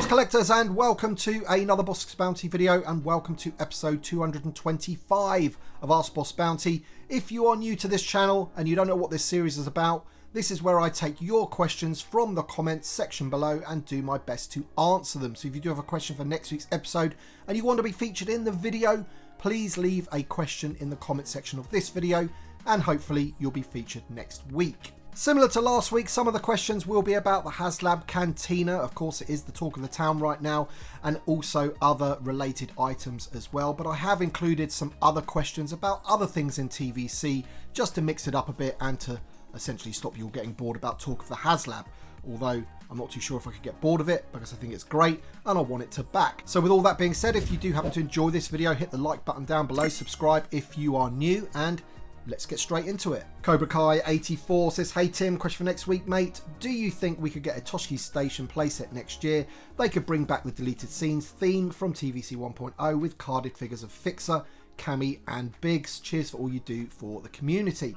Greetings collectors and welcome to another Bossk's Bounty video, and welcome to episode 225 of Ask Boss Bounty. If you are new to this channel and you don't know what this series is about, this is where I take your questions from the comments section below and do my best to answer them. So if you do have a question for next week's episode and you want to be featured in the video, please leave a question in the comment section of this video and hopefully you'll be featured next week. Similar to last week, some of the questions will be about the Haslab Cantina. Of course, it is the talk of the town right now, and also other related items as well. But I have included some other questions about other things in TVC, just to mix it up a bit and to essentially stop you all getting bored about talk of the Haslab. Although I'm not too sure if I could get bored of it, because I think it's great and I want it to back. So with all that being said, if you do happen to enjoy this video, hit the like button down below, subscribe if you are new, and let's get straight into it. Cobra Kai 84 says, hey Tim, question for next week, mate. Do you think we could get a Toshki Station playset next year? They could bring back the deleted scenes theme from TVC 1.0 with carded figures of Fixer, Cammy and Biggs. Cheers for all you do for the community.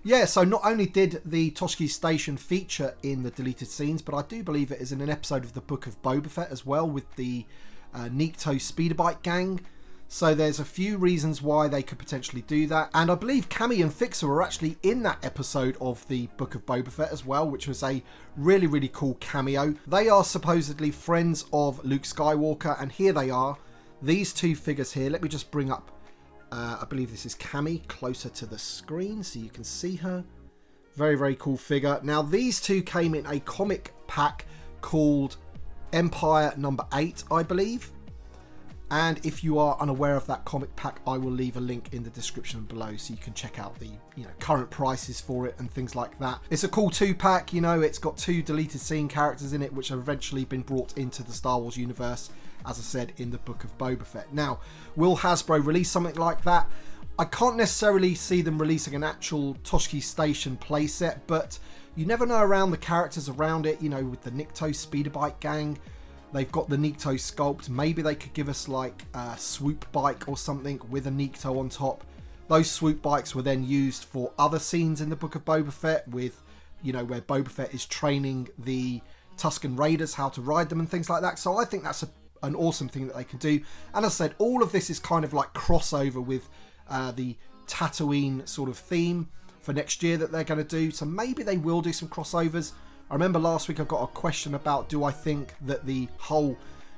Yeah, so not only did the Toshki Station feature in the deleted scenes, but I do believe it is in an episode of the Book of Boba Fett as well, with the Nikto Speeder Bike gang. So there's a few reasons why they could potentially do that. And I believe Cammy and Fixer were actually in that episode of the Book of Boba Fett as well, which was a really, really cool cameo. They are supposedly friends of Luke Skywalker, and here they are. These two figures here. Let me just bring up, I believe this is Cammy, closer to the screen so you can see her. Very, very cool figure. Now, these two came in a comic pack called Empire number 8, I believe. And if you are unaware of that comic pack, I will leave a link in the description below so you can check out the current prices for it and things like that. It's a cool 2-pack, it's got 2 deleted scene characters in it which have eventually been brought into the Star Wars universe, as I said, in the Book of Boba Fett. Now, will Hasbro release something like that? I can't necessarily see them releasing an actual Toshki Station playset, but you never know around the characters around it, with the Nikto Speeder Bike gang. They've got the Nikto sculpt. Maybe they could give us like a swoop bike or something with a Nikto on top. Those swoop bikes were then used for other scenes in the Book of Boba Fett with, where Boba Fett is training the Tusken Raiders how to ride them and things like that. So I think that's an awesome thing that they can do. And as I said, all of this is kind of like crossover with the Tatooine sort of theme for next year that they're going to do. So maybe they will do some crossovers. I remember last week I got a question about, do I think that the whole,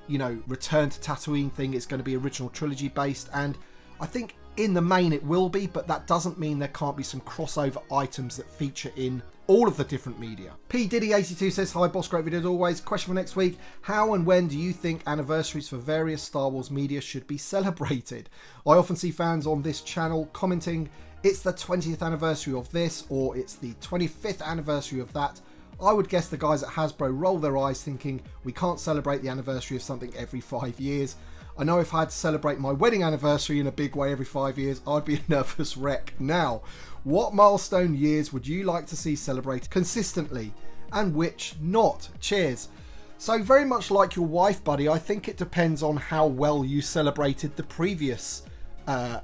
return to Tatooine thing is going to be original trilogy based? And I think in the main it will be, but that doesn't mean there can't be some crossover items that feature in all of the different media. P Diddy 82 says, hi Boss, great video as always. Question for next week, how and when do you think anniversaries for various Star Wars media should be celebrated? I often see fans on this channel commenting, it's the 20th anniversary of this, or it's the 25th anniversary of that. I would guess the guys at Hasbro roll their eyes thinking we can't celebrate the anniversary of something every 5 years. I know if I had to celebrate my wedding anniversary in a big way every 5 years, I'd be a nervous wreck. Now, what milestone years would you like to see celebrated consistently and which not? Cheers. So very much like your wife, buddy, I think it depends on how well you celebrated the previous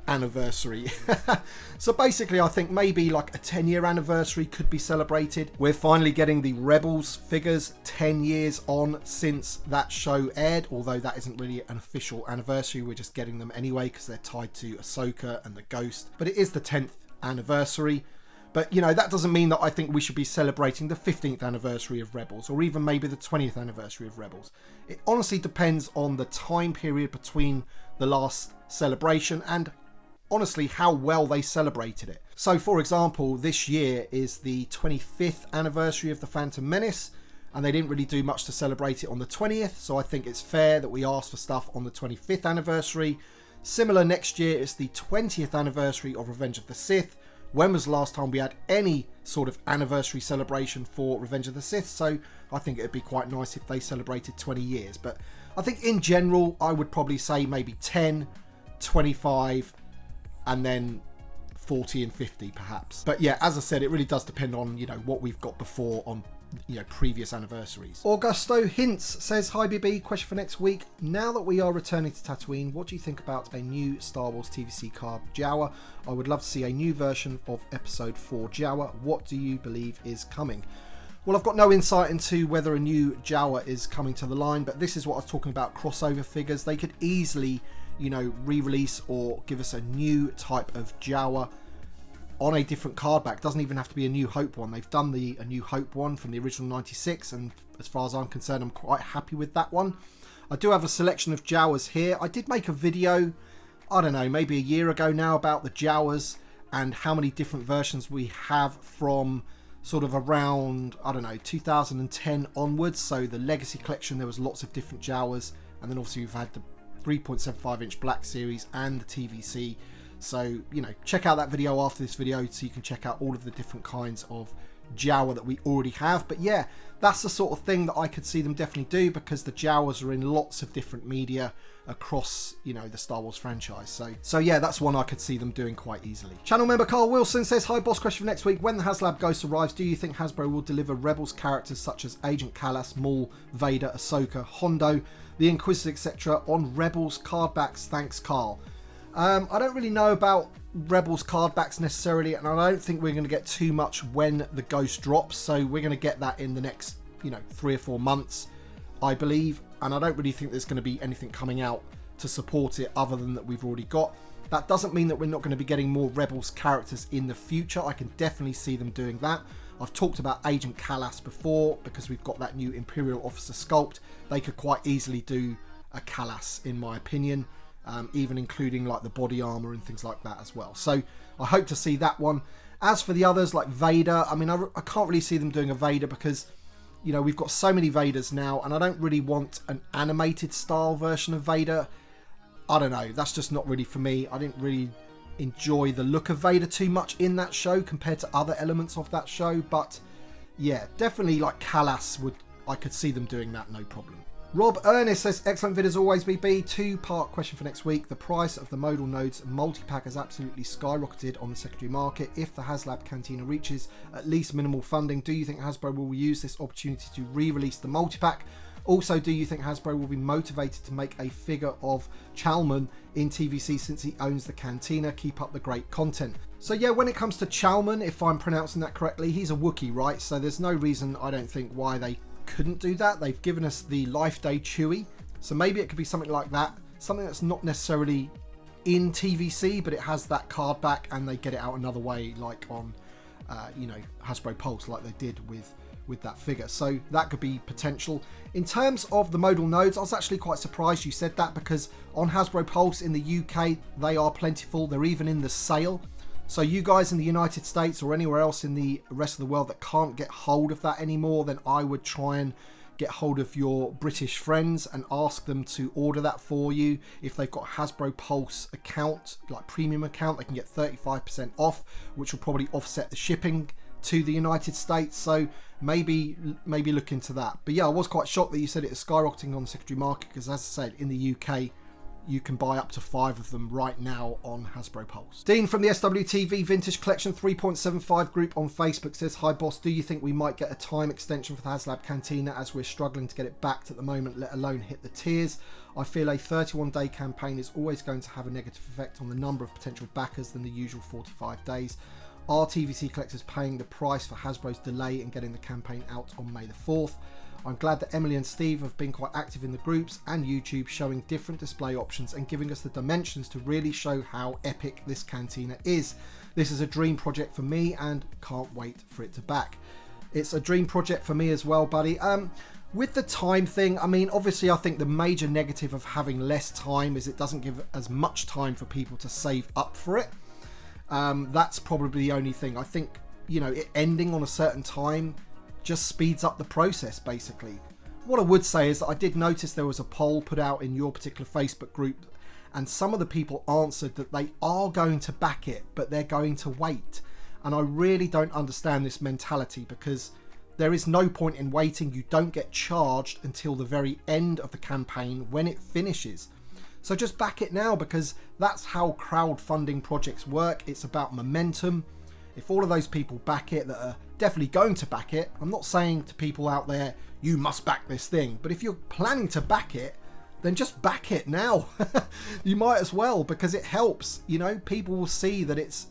anniversary. So basically I think maybe like a 10-year anniversary could be celebrated. We're finally getting the Rebels figures 10 years on since that show aired, although that isn't really an official anniversary, we're just getting them anyway because they're tied to Ahsoka and the Ghost, but it is the 10th anniversary. But that doesn't mean that I think we should be celebrating the 15th anniversary of Rebels, or even maybe the 20th anniversary of Rebels. It honestly depends on the time period between the last celebration and honestly how well they celebrated it. So for example, this year is the 25th anniversary of the Phantom Menace, and they didn't really do much to celebrate it on the 20th, so I think it's fair that we ask for stuff on the 25th anniversary. Similar, next year it's the 20th anniversary of Revenge of the Sith. When was the last time we had any sort of anniversary celebration for Revenge of the Sith? So I think it'd be quite nice if they celebrated 20 years. But I think in general, I would probably say maybe 10, 25, and then 40 and 50 perhaps. But yeah, as I said, it really does depend on, what we've got before on, previous anniversaries. Augusto Hints says, hi BB, question for next week. Now that we are returning to Tatooine, what do you think about a new Star Wars TVC card Jawa? I would love to see a new version of episode 4 Jawa. What do you believe is coming? Well, I've got no insight into whether a new Jawa is coming to the line, but this is what I was talking about, crossover figures. They could easily, you know, re-release or give us a new type of Jawa on a different card back. Doesn't even have to be a New Hope one. They've done a New Hope one from the original 96, and as far as I'm concerned, I'm quite happy with that one. I do have a selection of Jawas here. I did make a video, I don't know, maybe a year ago now, about the Jawas and how many different versions we have from sort of around, I don't know, 2010 onwards. So the Legacy Collection, there was lots of different Jawas, and then obviously we've had the 3.75 inch Black Series and the TVC. So, you know, check out that video after this video so you can check out all of the different kinds of Jawa that we already have. But yeah, that's the sort of thing that I could see them definitely do, because the Jawas are in lots of different media across, you know, the Star Wars franchise. So yeah, that's one I could see them doing quite easily. Channel member Carl Wilson says, hi Boss, question for next week. When the HasLab Ghost arrives, do you think Hasbro will deliver Rebels characters such as Agent Kallus, Maul, Vader, Ahsoka, Hondo, the Inquisitor, etc. on Rebels card backs? Thanks, Carl. I don't really know about Rebels card backs necessarily, and I don't think we're going to get too much when the Ghost drops, so we're going to get that in the next, you know, 3 or 4 months, I believe, and I don't really think there's going to be anything coming out to support it other than that we've already got. That doesn't mean that we're not going to be getting more Rebels characters in the future. I can definitely see them doing that. I've talked about Agent Kallus before, because we've got that new Imperial Officer sculpt. They could quite easily do a Kallus, in my opinion. Even including like the body armor and things like that as well. So I hope to see that one. As for the others like Vader, I mean, I can't really see them doing a Vader, because, you know, we've got so many Vaders now, and I don't really want an animated style version of Vader. I don't know, that's just not really for me. I didn't really enjoy the look of Vader too much in that show compared to other elements of that show. But yeah, definitely like Kallus, I could see them doing that, no problem. Rob Ernest says, excellent vid as always, BB. 2-part question for next week. The price of the modal nodes multi-pack has absolutely skyrocketed on the secondary market. If the HasLab Cantina reaches at least minimal funding, do you think Hasbro will use this opportunity to re-release the multi-pack? Also, do you think Hasbro will be motivated to make a figure of Chalman in TVC since he owns the Cantina? Keep up the great content. So yeah, when it comes to Chalman, if I'm pronouncing that correctly, he's a Wookiee, right? So there's no reason, I don't think, why they couldn't do that. They've given us the Life Day Chewie, so maybe it could be something like that, something that's not necessarily in TVC, but it has that card back, and they get it out another way, like on you know, Hasbro Pulse, like they did with that figure. So that could be potential. In terms of the modal nodes, I was actually quite surprised you said that, because on Hasbro Pulse in the UK, they are plentiful. They're even in the sale. So you guys in the United States or anywhere else in the rest of the world that can't get hold of that anymore, then I would try and get hold of your British friends and ask them to order that for you. If they've got a Hasbro Pulse account, like premium account, they can get 35% off, which will probably offset the shipping to the United States. So maybe look into that. But yeah, I was quite shocked that you said it is skyrocketing on the secondary market, because as I said, in the UK, you can buy up to 5 of them right now on Hasbro Pulse. Dean from the SWTV Vintage Collection 3.75 group on Facebook says, hi Boss, do you think we might get a time extension for the HasLab Cantina, as we're struggling to get it backed at the moment, let alone hit the tiers? I feel a 31-day campaign is always going to have a negative effect on the number of potential backers than the usual 45 days. Are TVC collectors paying the price for Hasbro's delay in getting the campaign out on May the 4th? I'm glad that Emily and Steve have been quite active in the groups and YouTube, showing different display options and giving us the dimensions to really show how epic this Cantina is. This is a dream project for me and can't wait for it to back. It's a dream project for me as well, buddy. With the time thing, I mean, obviously I think the major negative of having less time is it doesn't give as much time for people to save up for it. That's probably the only thing. I think, you know, it ending on a certain time just speeds up the process, basically. What I would say is that I did notice there was a poll put out in your particular Facebook group, and some of the people answered that they are going to back it, but they're going to wait. And I really don't understand this mentality, because there is no point in waiting. You don't get charged until the very end of the campaign when it finishes. So just back it now, because that's how crowdfunding projects work. It's about momentum. If all of those people back it that are definitely going to back it, I'm not saying to people out there, you must back this thing, but if you're planning to back it, then just back it now. You might as well, because it helps. You know, people will see that it's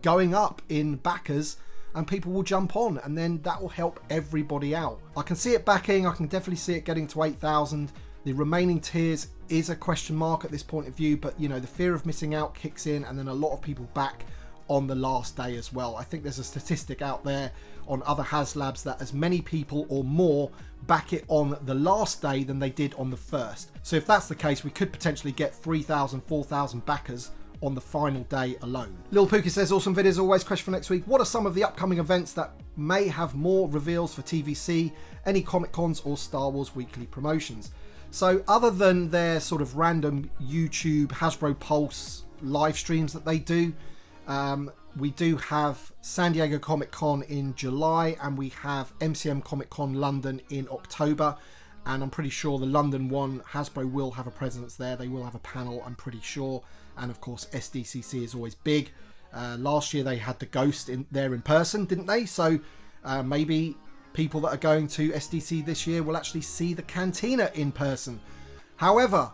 going up in backers, and people will jump on, and then that will help everybody out. I can see it backing. I can definitely see it getting to 8,000. The remaining tiers is a question mark at this point of view, but you know, the fear of missing out kicks in, and then a lot of people back on the last day as well. I think there's a statistic out there on other HasLabs that as many people or more back it on the last day than they did on the first. So if that's the case, we could potentially get 3,000, 4,000 backers on the final day alone. Lil Pookie says, awesome vid as always. Question for next week: what are some of the upcoming events that may have more reveals for TVC, any Comic Cons or Star Wars weekly promotions? So other than their sort of random YouTube Hasbro Pulse live streams that they do, we do have San Diego Comic Con in July, and we have MCM Comic Con London in October. And I'm pretty sure the London one, Hasbro will have a presence there. They will have a panel, I'm pretty sure. And of course, SDCC is always big. Last year they had the Ghost in there in person, didn't they? So maybe people that are going to SDC this year will actually see the Cantina in person. However,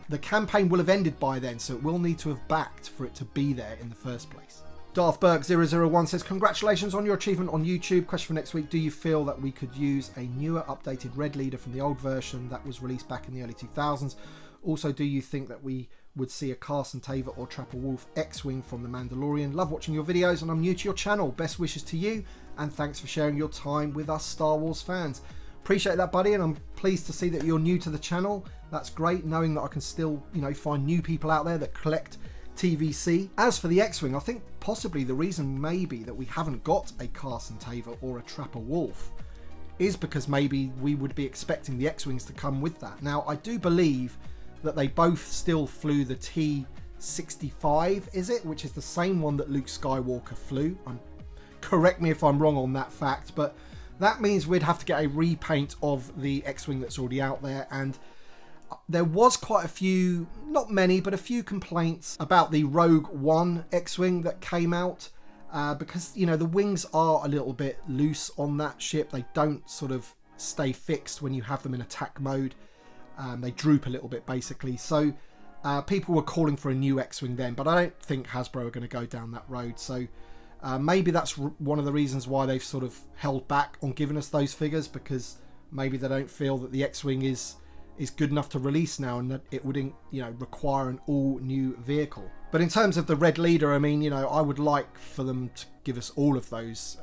the campaign will have ended by then, so it will need to have backed for it to be there in the first place. Darth Burke 001 says, congratulations on your achievement on YouTube. Question for next week: do you feel that we could use a newer updated red leader from the old version that was released back in the early 2000s? Also, do you think that we would see a Carson Taver or Trapper Wolf X-Wing from The Mandalorian? Love watching your videos and I'm new to your channel. Best wishes to you and thanks for sharing your time with us Star Wars fans. Appreciate that, buddy, and I'm pleased to see that you're new to the channel. That's great, knowing that I can still, you know, find new people out there that collect TVC. As for the X-Wing, I think possibly the reason maybe that we haven't got a Carson Taver or a Trapper Wolf is because maybe we would be expecting the X-Wings to come with that. Now, I do believe that they both still flew the T-65, is it? Which is the same one that Luke Skywalker flew. Correct me if I'm wrong on that fact, but that means we'd have to get a repaint of the X-Wing that's already out there. And there was quite a few, not many, but a few complaints about the Rogue One X-Wing that came out because, you know, the wings are a little bit loose on that ship. They don't sort of stay fixed when you have them in attack mode. They droop a little bit, basically. So people were calling for a new X-Wing then, but I don't think Hasbro are going to go down that road. So maybe that's one of the reasons why they've sort of held back on giving us those figures, because maybe they don't feel that the X-Wing is good enough to release now, and that it would, you know, require an all new vehicle. But in terms of the Red Leader, I mean, you know, I would like for them to give us all of those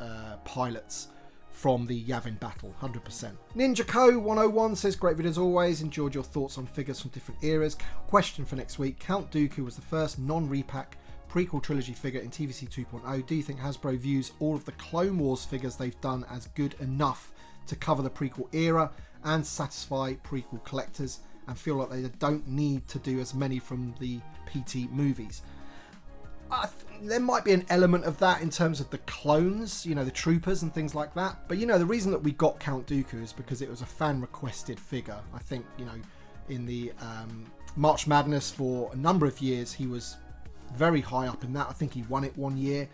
pilots from the Yavin battle, 100%. Ninja Co 101 says, great video as always, enjoyed your thoughts on figures from different eras. Question for next week: Count Dooku was the first non-repack prequel trilogy figure in TVC 2.0. Do you think Hasbro views all of the Clone Wars figures they've done as good enough to cover the prequel era and satisfy prequel collectors, and feel like they don't need to do as many from the PT movies? There might be an element of that in terms of the clones, you know, the troopers and things like that. But, you know, the reason that we got Count Dooku is because it was a fan-requested figure. I think, you know, in the March Madness for a number of years, he was very high up in that. I think he won it one year.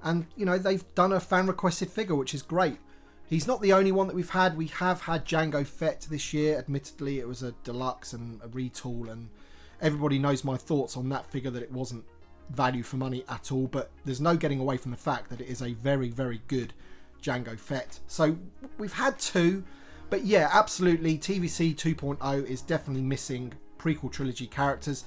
And, you know, they've done a fan-requested figure, which is great. He's not the only one that we've had. We have had Jango Fett this year. Admittedly, it was a deluxe and a retool, and everybody knows my thoughts on that figure, that it wasn't value for money at all. But there's no getting away from the fact that it is a very, very good Jango Fett. So we've had two, but yeah, absolutely, TVC 2.0 is definitely missing prequel trilogy characters.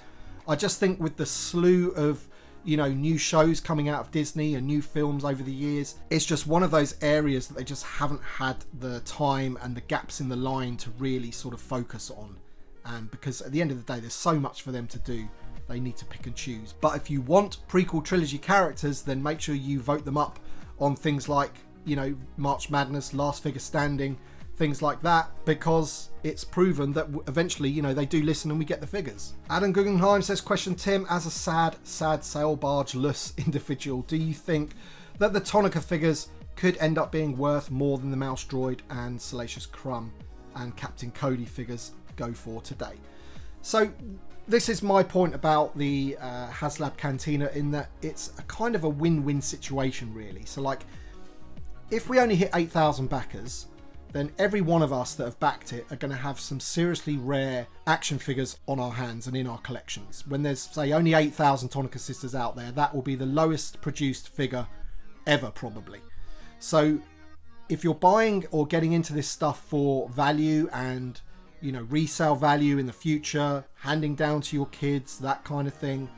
I just think with the slew of, you know, new shows coming out of Disney and new films over the years, it's just one of those areas that they just haven't had the time and the gaps in the line to really sort of focus on. And because at the end of the day, there's so much for them to do, they need to pick and choose. But if you want prequel trilogy characters, then make sure you vote them up on things like, you know, March Madness, Last Figure Standing, things like that, because it's proven that eventually, you know, they do listen and we get the figures. Adam Guggenheim says, question Tim, as a sad sail barge-less individual, do you think that the Tonica figures could end up being worth more than the Mouse Droid and Salacious Crumb and Captain Cody figures go for today? So this is my point about the HasLab Cantina, in that it's a kind of a win-win situation, really. So like, if we only hit 8,000 backers, then every one of us that have backed it are going to have some seriously rare action figures on our hands and in our collections. When there's, say, only 8,000 Tonica Sisters out there, that will be the lowest produced figure ever, probably. So if you're buying or getting into this stuff for value and, you know, resale value in the future, handing down to your kids, that kind of thing,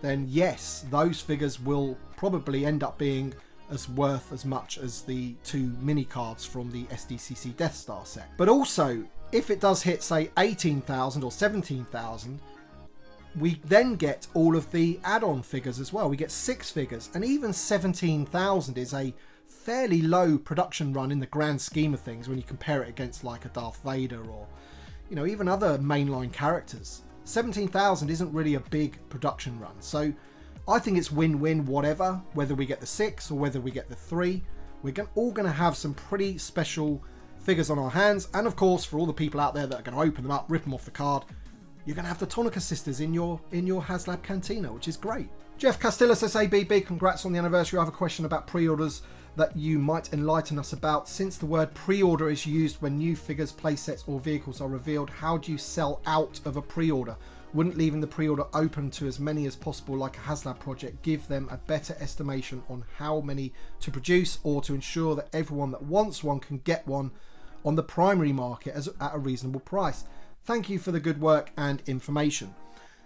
then yes, those figures will probably end up being as worth as much as the 2 mini cards from the SDCC Death Star set. But also, if it does hit, say, 18,000 or 17,000, we then get all of the add-on figures as well. We get 6 figures, and even 17,000 is a fairly low production run in the grand scheme of things when you compare it against like a Darth Vader or, you know, even other mainline characters. 17,000 isn't really a big production run. So I think it's win-win whatever, whether we get the 6 or whether we get the 3. We're all going to have some pretty special figures on our hands. And of course, for all the people out there that are going to open them up, rip them off the card, you're going to have the Tonica sisters in your HasLab Cantina, which is great. Jeff Castillo says, ABB, congrats on the anniversary. I have a question about pre-orders that you might enlighten us about. Since the word pre-order is used when new figures, playsets or vehicles are revealed, how do you sell out of a pre-order? Wouldn't leaving the pre-order open to as many as possible like a HasLab project give them a better estimation on how many to produce, or to ensure that everyone that wants one can get one on the primary market at a reasonable price? Thank you for the good work and information.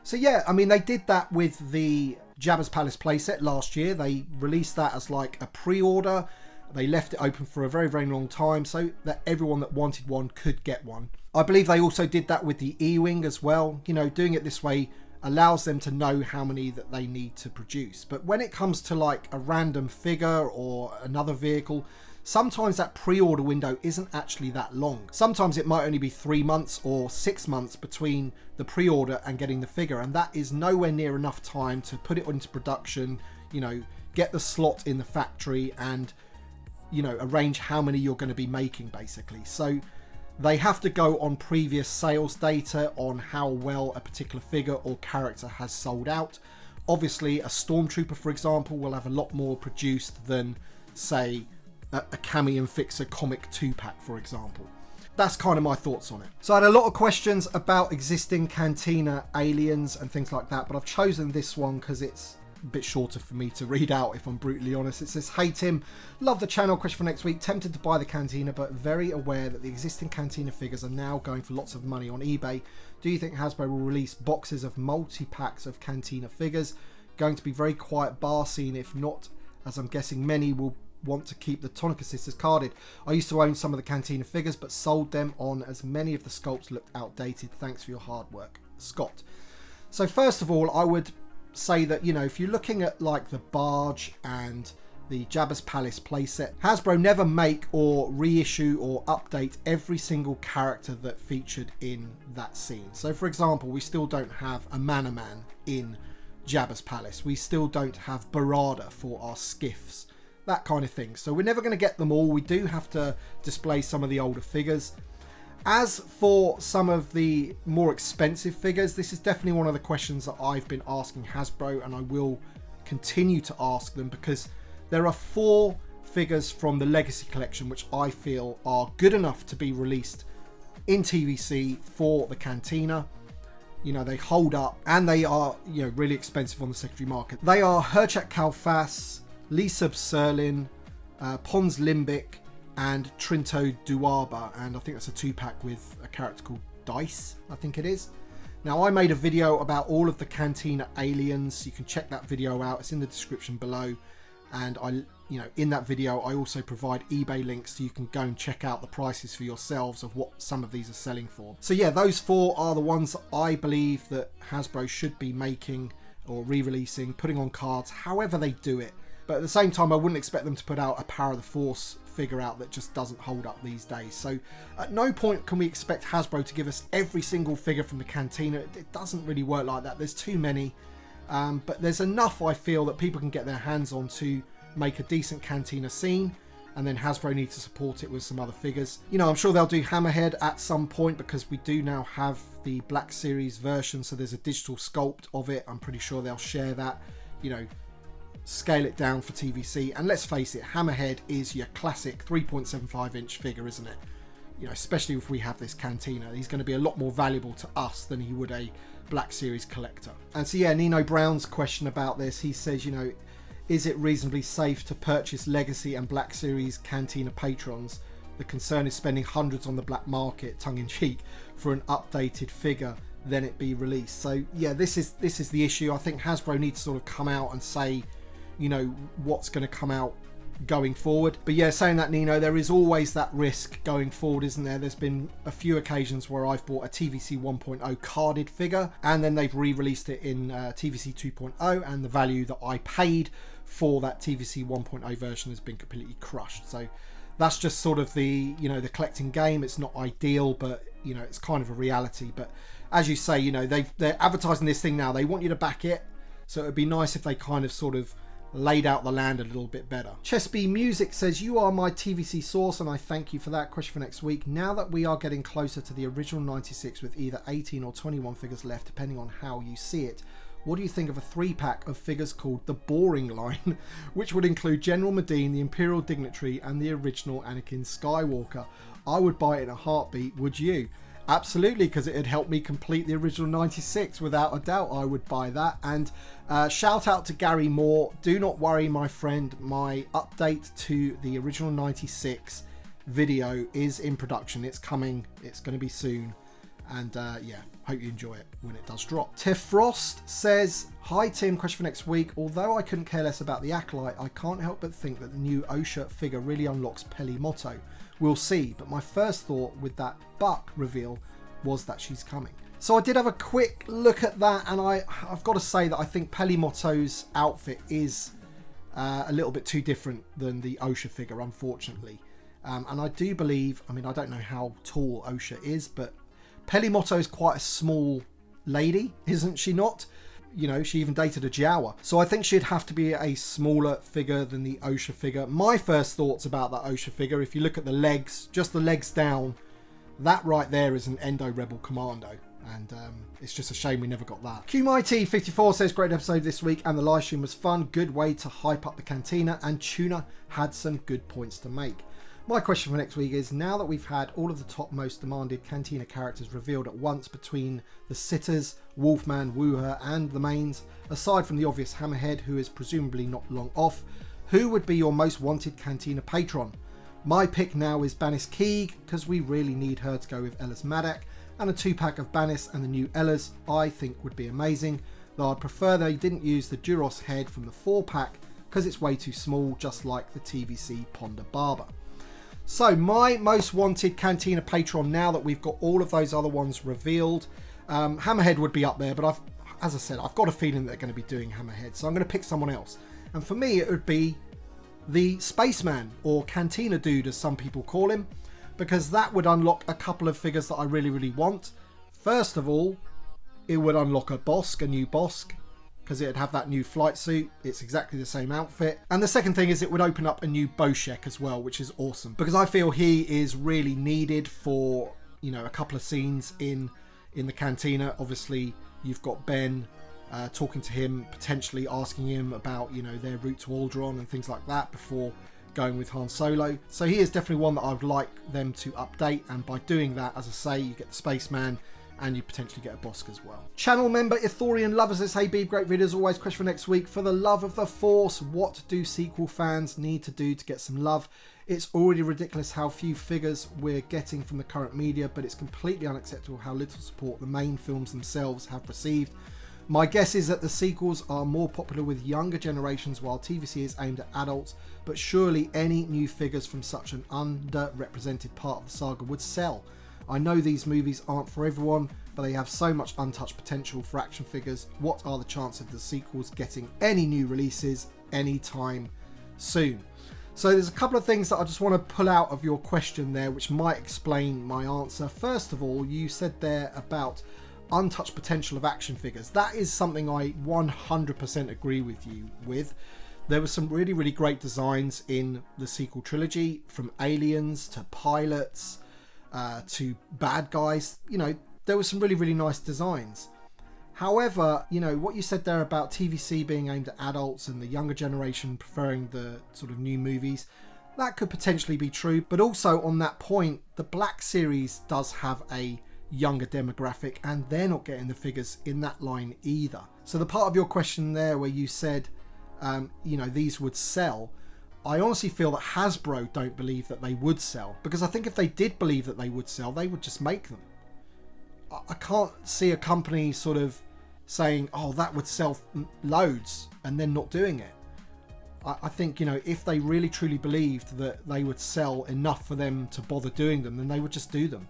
So yeah, I mean, they did that with the Jabba's Palace playset last year. They released that as like a pre-order. They left it open for a very, very long time so that everyone that wanted one could get one. I believe they also did that with the E-Wing as well. You know, doing it this way allows them to know how many that they need to produce. But when it comes to like a random figure or another vehicle, sometimes that pre-order window isn't actually that long. Sometimes it might only be 3 months or 6 months between the pre-order and getting the figure, and that is nowhere near enough time to put it into production, you know, get the slot in the factory and, you know, arrange how many you're going to be making basically. So they have to go on previous sales data on how well a particular figure or character has sold out. Obviously a Stormtrooper, for example, will have a lot more produced than, say, a Cammy and Fixer comic 2-pack, for example. That's kind of my thoughts on it. So I had a lot of questions about existing Cantina aliens and things like that, but I've chosen this one because it's a bit shorter for me to read out, if I'm brutally honest. It says, hey Tim, love the channel, question for next week. Tempted to buy the Cantina, but very aware that the existing Cantina figures are now going for lots of money on eBay. Do you think Hasbro will release boxes of multi-packs of Cantina figures? Going to be very quiet bar scene if not, as I'm guessing many will want to keep the Tonica sisters carded. I used to own some of the Cantina figures but sold them on as many of the sculpts looked outdated. Thanks for your hard work, Scott. So first of all, I would say that, you know, if you're looking at like the Barge and the Jabba's Palace playset, Hasbro never make or reissue or update every single character that featured in that scene. So for example, we still don't have a Manaman in Jabba's Palace. We still don't have Barada for our skiffs, that kind of thing. So we're never going to get them all. We do have to display some of the older figures. As for some of the more expensive figures, this is definitely one of the questions that I've been asking Hasbro, and I will continue to ask them, because there are 4 figures from the Legacy Collection which I feel are good enough to be released in TVC for the Cantina. You know, they hold up and they are, you know, really expensive on the secondary market. They are Herchak Kalfas, Lisab Serlin, Pons Limbic, and Trinto Duaba, and I think that's a 2-pack with a character called Dice, I think it is. Now, I made a video about all of the Cantina aliens. You can check that video out. It's in the description below. And in that video, I also provide eBay links so you can go and check out the prices for yourselves of what some of these are selling for. So yeah, those 4 are the ones that I believe that Hasbro should be making or re-releasing, putting on cards, however they do it. But at the same time, I wouldn't expect them to put out a Power of the Force figure out that just doesn't hold up these days. So at no point can we expect Hasbro to give us every single figure from the Cantina. It doesn't really work like that. There's too many. But there's enough, I feel, that people can get their hands on to make a decent Cantina scene. And then Hasbro needs to support it with some other figures. You know, I'm sure they'll do Hammerhead at some point, because we do now have the Black Series version. So there's a digital sculpt of it. I'm pretty sure they'll share that, you know, scale it down for TVC. And let's face it, Hammerhead is your classic 3.75 inch figure, isn't it? You know, especially if we have this Cantina, he's going to be a lot more valuable to us than he would a Black Series collector. And so yeah, Nino Brown's question about this, he says, you know, Is it reasonably safe to purchase Legacy and Black Series Cantina patrons? The concern is spending hundreds on the black market, tongue-in-cheek, for an updated figure, then it be released. So yeah, this is the issue. I think Hasbro needs to sort of come out and say, you know, what's going to come out going forward. But yeah, saying that, Nino, there is always that risk going forward, isn't there? There's been a few occasions where I've bought a TVC 1.0 carded figure and then they've re-released it in TVC 2.0, and the value that I paid for that TVC 1.0 version has been completely crushed. So that's just sort of the, you know, the collecting game. It's not ideal, but you know, it's kind of a reality. But as you say, you know, they're advertising this thing now. They want you to back it. So it would be nice if they kind of sort of laid out the land a little bit better. Chesby Music says, you are my TVC source and I thank you for that. Question for next week. Now that we are getting closer to the original 96 with either 18 or 21 figures left, depending on how you see it, what do you think of a 3-pack of figures called the Boring Line, which would include General Medine, the Imperial Dignitary, and the original Anakin Skywalker? I would buy it in a heartbeat. Would you? Absolutely, because it had helped me complete the original 96. Without a doubt, I would buy that. And shout out to Gary Moore. Do not worry, my friend. My update to the original 96 video is in production. It's coming. It's going to be soon. And yeah, hope you enjoy it when it does drop. Tiff Frost says, hi Tim, question for next week. Although I couldn't care less about the Acolyte, I can't help but think that the new OSHA figure really unlocks Peli Motto. We'll see, but my first thought with that Buck reveal was that she's coming. So I did have a quick look at that, and I've got to say that I think Peli Motto's outfit is a little bit too different than the OSHA figure, unfortunately. And I do believe, I mean, I don't know how tall OSHA is, but Peli Motto is quite a small lady, isn't she not? You know, she even dated a Jawa. So I think she'd have to be a smaller figure than the OSHA figure. My first thoughts about that OSHA figure, if you look at the legs, just the legs down, that right there is an Endo Rebel Commando. And it's just a shame we never got that. QMIT54 says, great episode this week and the live stream was fun. Good way to hype up the cantina, and Tuna had some good points to make. My question for next week is, now that we've had all of the top most demanded Cantina characters revealed at once between the Sitters, Wolfman, Wooher and the mains, aside from the obvious Hammerhead who is presumably not long off, who would be your most wanted Cantina patron? My pick now is Banis Keeg, because we really need her to go with Ellis Maddock, and a 2-pack of Banis and the new Ellis I think would be amazing, though I'd prefer they didn't use the Duros head from the 4-pack because it's way too small, just like the TVC Ponda Barber. So my most wanted Cantina patron, now that we've got all of those other ones revealed, Hammerhead would be up there, but as I said, I've got a feeling they're going to be doing Hammerhead, so I'm going to pick someone else. And for me, it would be the Spaceman, or Cantina Dude as some people call him, because that would unlock a couple of figures that I really, really want. First of all, it would unlock a Bossk, a new Bossk, because it'd have that new flight suit. It's exactly the same outfit. And the second thing is it would open up a new Boshek as well, which is awesome, because I feel he is really needed for, you know, a couple of scenes in the cantina. Obviously, you've got Ben talking to him, potentially asking him about, you know, their route to Alderaan and things like that before going with Han Solo. So he is definitely one that I would like them to update, and by doing that, as I say, you get the Spaceman and you potentially get a Bossk as well. Channel member Ithorian Lovers says, hey Beeb, great video as always. Question for next week. For the love of the Force, what do sequel fans need to do to get some love? It's already ridiculous how few figures we're getting from the current media, but it's completely unacceptable how little support the main films themselves have received. My guess is that the sequels are more popular with younger generations while TVC is aimed at adults, but surely any new figures from such an underrepresented part of the saga would sell. I know these movies aren't for everyone, but they have so much untouched potential for action figures. What are the chances of the sequels getting any new releases anytime soon? So there's a couple of things that I just want to pull out of your question there, which might explain my answer. First of all, you said there about untouched potential of action figures. That is something I 100% agree with you with. There were some really, really great designs in the sequel trilogy, from aliens to pilots, to bad guys. You know, there were some really, really nice designs. However, you know, what you said there about TVC being aimed at adults and the younger generation preferring the sort of new movies, that could potentially be true. But also on that point, the Black Series does have a younger demographic and they're not getting the figures in that line either. So the part of your question there where you said you know, these would sell. I honestly feel that Hasbro don't believe that they would sell, because I think if they did believe that they would sell, they would just make them. I can't see a company sort of saying, oh, that would sell loads, and then not doing it. I think, you know, if they really truly believed that they would sell enough for them to bother doing them, then they would just do them.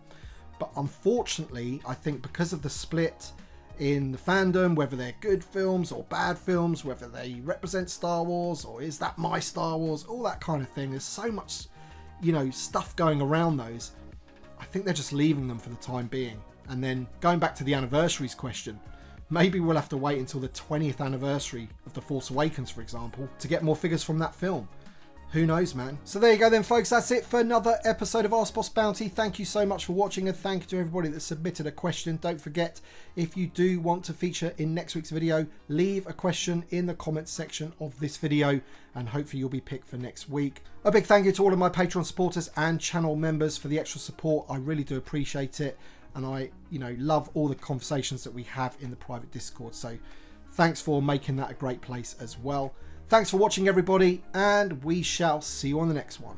But unfortunately, I think because of the split in the fandom, whether they're good films or bad films, whether they represent Star Wars or is that my Star Wars, all that kind of thing, there's so much, you know, stuff going around those. I think they're just leaving them for the time being. And then going back to the anniversaries question, maybe we'll have to wait until the 20th anniversary of The Force Awakens, for example, to get more figures from that film. Who knows, man? So there you go then, folks. That's it for another episode of Ask Boss Bounty. Thank you so much for watching, and thank you to everybody that submitted a question. Don't forget, if you do want to feature in next week's video, leave a question in the comments section of this video, and hopefully you'll be picked for next week. A big thank you to all of my Patreon supporters and channel members for the extra support. I really do appreciate it, and I, you know, love all the conversations that we have in the private Discord. So thanks for making that a great place as well. Thanks for watching, everybody, and we shall see you on the next one.